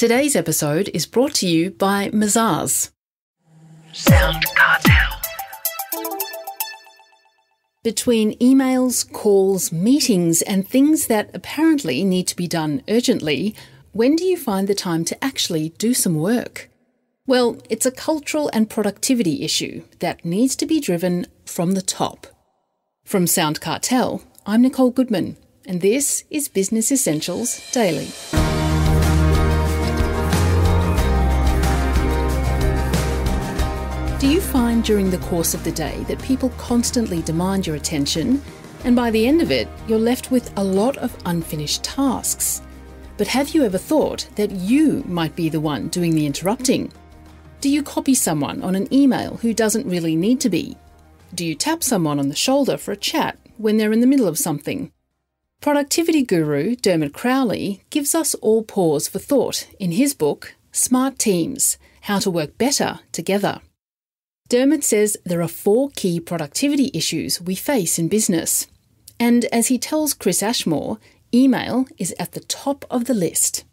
Today's episode is brought to you by Mazars. Sound Cartel. Between emails, calls, meetings, and things that apparently need to be done urgently, when do you find the time to actually do some work? Well, it's a cultural and productivity issue that needs to be driven from the top. From Sound Cartel, I'm Nicole Goodman, and this is Business Essentials Daily. Do you find during the course of the day that people constantly demand your attention, and by the end of it, you're left with a lot of unfinished tasks? But have you ever thought that you might be the one doing the interrupting? Do you copy someone on an email who doesn't really need to be? Do you tap someone on the shoulder for a chat when they're in the middle of something? Productivity guru Dermot Crowley gives us all pause for thought in his book, Smart Teams: How to Work Better Together. Dermot says there are 4 key productivity issues we face in business. And as he tells Chris Ashmore, email is at the top of the list.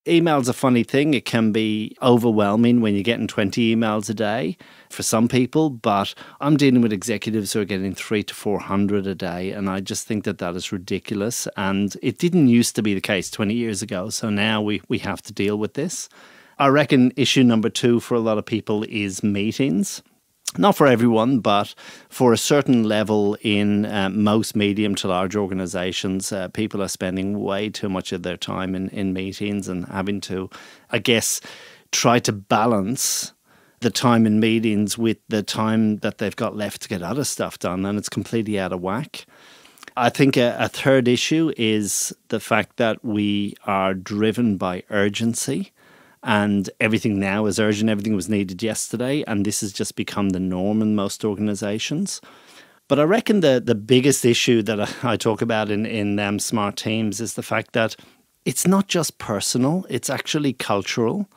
Email's a funny thing. It can be overwhelming when you're getting 20 emails a day for some people, but I'm dealing with executives who are getting 300 to 400 a day, and I just think that is ridiculous. And it didn't used to be the case 20 years ago, so now we have to deal with this. I reckon issue number 2 for a lot of people is meetings. Not for everyone, but for a certain level in most medium to large organizations, people are spending way too much of their time in meetings and having to, I guess, try to balance the time in meetings with the time that they've got left to get other stuff done, and it's completely out of whack. I think a third issue is the fact that we are driven by urgency. And everything now is urgent. Everything was needed yesterday. And this has just become the norm in most organizations. But I reckon the biggest issue that I talk about in Smart Teams is the fact that it's not just personal, it's actually cultural.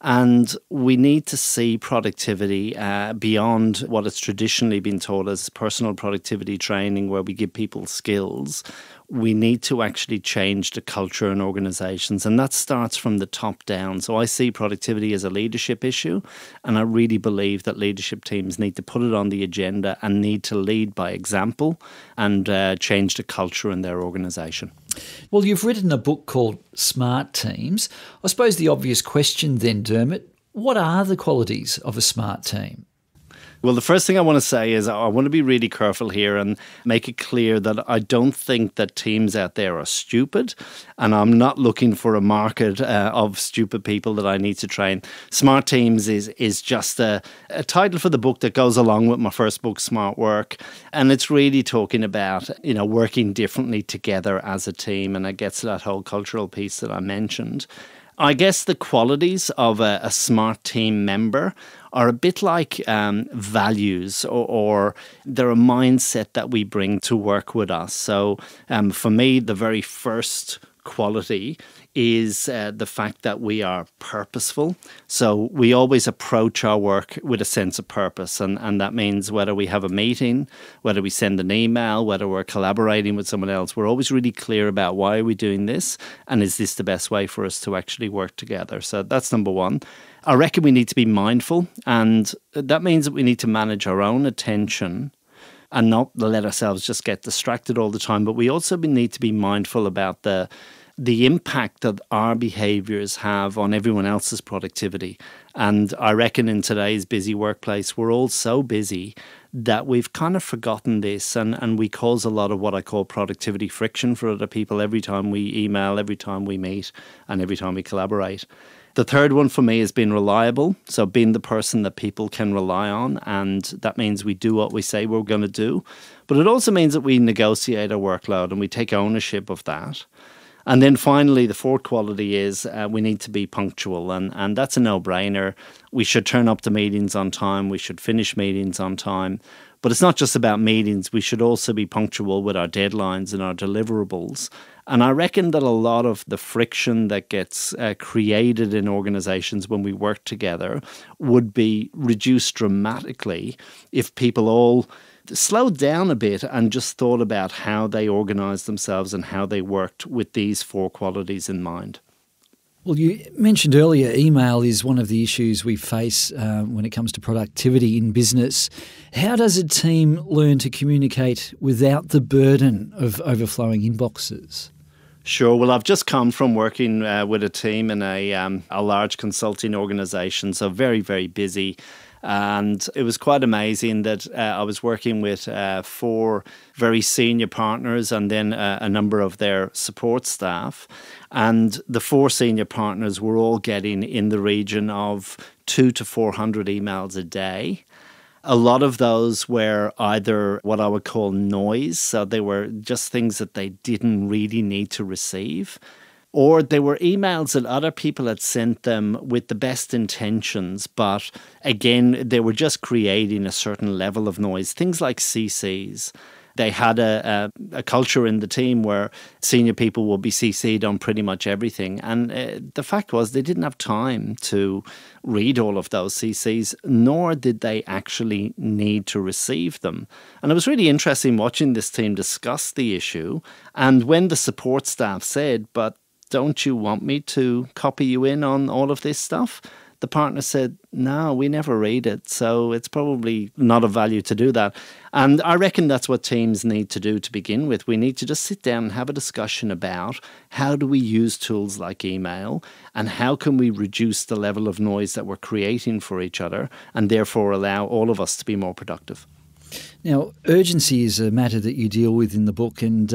And we need to see productivity beyond what it's traditionally been taught as personal productivity training, where we give people skills. We need to actually change the culture in organizations, and that starts from the top down. So I see productivity as a leadership issue, and I really believe that leadership teams need to put it on the agenda and need to lead by example and change the culture in their organization. Well, you've written a book called Smart Teams. I suppose the obvious question then, Dermot, what are the qualities of a smart team? Well, the first thing I want to say is I want to be really careful here and make it clear that I don't think that teams out there are stupid, and I'm not looking for a market of stupid people that I need to train. Smart Teams is just a title for the book that goes along with my first book, Smart Work, and it's really talking about, working differently together as a team, and it gets to that whole cultural piece that I mentioned. I guess the qualities of a smart team member are a bit like values, or they're a mindset that we bring to work with us. So for me, the very first quality is the fact that we are purposeful. So we always approach our work with a sense of purpose. And that means whether we have a meeting, whether we send an email, whether we're collaborating with someone else, we're always really clear about why are we doing this, and is this the best way for us to actually work together. So that's number 1. I reckon we need to be mindful, and that means that we need to manage our own attention and not let ourselves just get distracted all the time. But we also need to be mindful about the impact that our behaviours have on everyone else's productivity. And I reckon in today's busy workplace, we're all so busy that we've kind of forgotten this, and we cause a lot of what I call productivity friction for other people every time we email, every time we meet, and every time we collaborate. The third one for me is being reliable. So being the person that people can rely on, and that means we do what we say we're going to do. But it also means that we negotiate our workload and we take ownership of that. And then finally, the fourth quality is we need to be punctual, and that's a no-brainer. We should turn up to meetings on time. We should finish meetings on time. But it's not just about meetings. We should also be punctual with our deadlines and our deliverables. And I reckon that a lot of the friction that gets created in organizations when we work together would be reduced dramatically if people all slowed down a bit and just thought about how they organized themselves and how they worked with these four qualities in mind. Well, you mentioned earlier email is one of the issues we face when it comes to productivity in business. How does a team learn to communicate without the burden of overflowing inboxes? Sure. Well, I've just come from working with a team in a large consulting organisation, so very, very busy. And it was quite amazing that I was working with 4 very senior partners and then a number of their support staff. And the 4 senior partners were all getting in the region of 200 to 400 emails a day. A lot of those were either what I would call noise, so they were just things that they didn't really need to receive, or they were emails that other people had sent them with the best intentions, but again, they were just creating a certain level of noise. Things like CCs. They had a culture in the team where senior people would be CC'd on pretty much everything. And the fact was they didn't have time to read all of those CCs, nor did they actually need to receive them. And it was really interesting watching this team discuss the issue. And when the support staff said, but don't you want me to copy you in on all of this stuff? The partner said, no, we never read it, so it's probably not of value to do that. And I reckon that's what teams need to do to begin with. We need to just sit down and have a discussion about how do we use tools like email and how can we reduce the level of noise that we're creating for each other and therefore allow all of us to be more productive. Now, urgency is a matter that you deal with in the book, and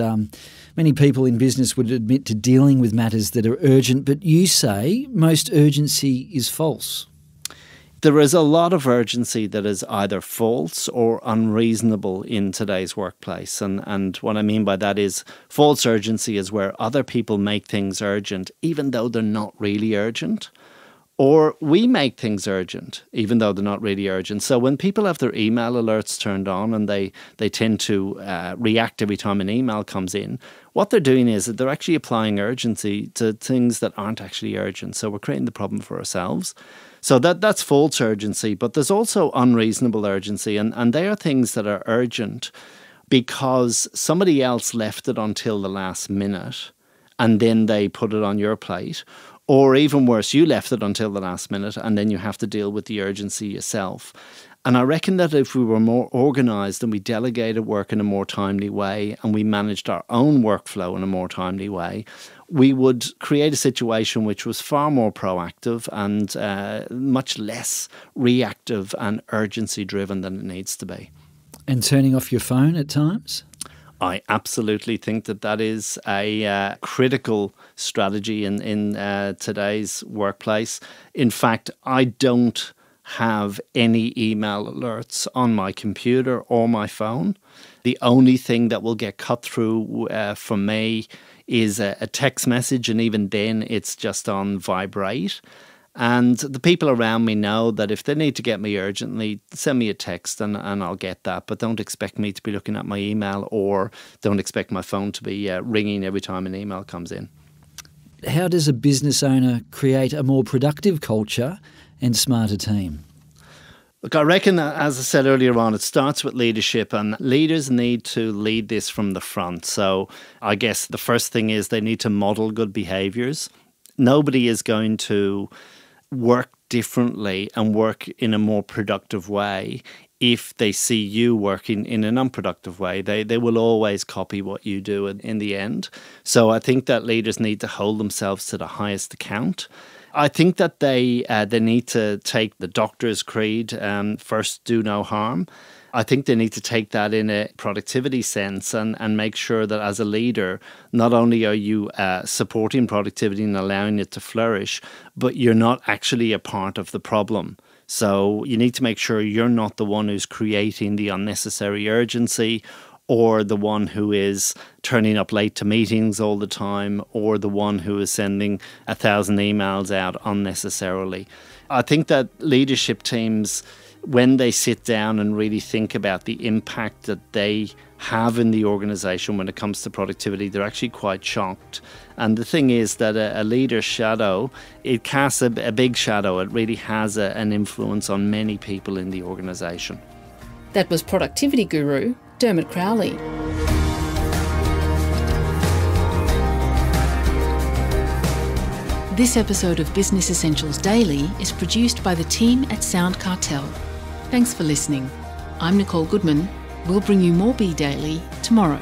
many people in business would admit to dealing with matters that are urgent, but you say most urgency is false. There is a lot of urgency that is either false or unreasonable in today's workplace. And what I mean by that is false urgency is where other people make things urgent even though they're not really urgent. Or we make things urgent, even though they're not really urgent. So when people have their email alerts turned on and they tend to react every time an email comes in, what they're doing is that they're actually applying urgency to things that aren't actually urgent. So we're creating the problem for ourselves. So that's false urgency, but there's also unreasonable urgency. And they are things that are urgent because somebody else left it until the last minute and then they put it on your plate. Or even worse, you left it until the last minute and then you have to deal with the urgency yourself. And I reckon that if we were more organised and we delegated work in a more timely way and we managed our own workflow in a more timely way, we would create a situation which was far more proactive and much less reactive and urgency driven than it needs to be. And turning off your phone at times? I absolutely think that is a critical strategy in today's workplace. In fact, I don't have any email alerts on my computer or my phone. The only thing that will get cut through for me is a text message, and even then it's just on vibrate. And the people around me know that if they need to get me urgently, send me a text and I'll get that. But don't expect me to be looking at my email, or don't expect my phone to be ringing every time an email comes in. How does a business owner create a more productive culture and smarter team? Look, I reckon, as I said earlier on, it starts with leadership, and leaders need to lead this from the front. So I guess the first thing is they need to model good behaviours. Nobody is going to work differently and work in a more productive way if they see you working in an unproductive way. They will always copy what you do in the end. So I think that leaders need to hold themselves to the highest account. I think that they need to take the doctor's creed, first do no harm. I think they need to take that in a productivity sense and make sure that as a leader, not only are you supporting productivity and allowing it to flourish, but you're not actually a part of the problem. So you need to make sure you're not the one who's creating the unnecessary urgency, or the one who is turning up late to meetings all the time, or the one who is sending 1,000 emails out unnecessarily. I think that leadership teams, when they sit down and really think about the impact that they have in the organisation when it comes to productivity, they're actually quite shocked. And the thing is that a leader's shadow, it casts a big shadow. It really has an influence on many people in the organisation. That was productivity guru Dermot Crowley. This episode of Business Essentials Daily is produced by the team at Sound Cartel. Thanks for listening. I'm Nicole Goodman. We'll bring you more Be Daily tomorrow.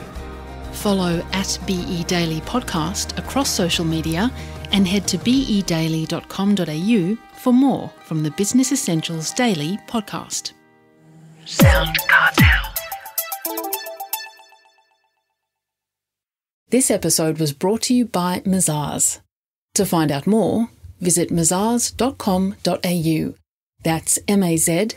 Follow at BE Daily Podcast across social media and head to bedaily.com.au for more from the Business Essentials Daily podcast. Sound Cartel. This episode was brought to you by Mazars. To find out more, visit mazars.com.au. That's mazars.com.au.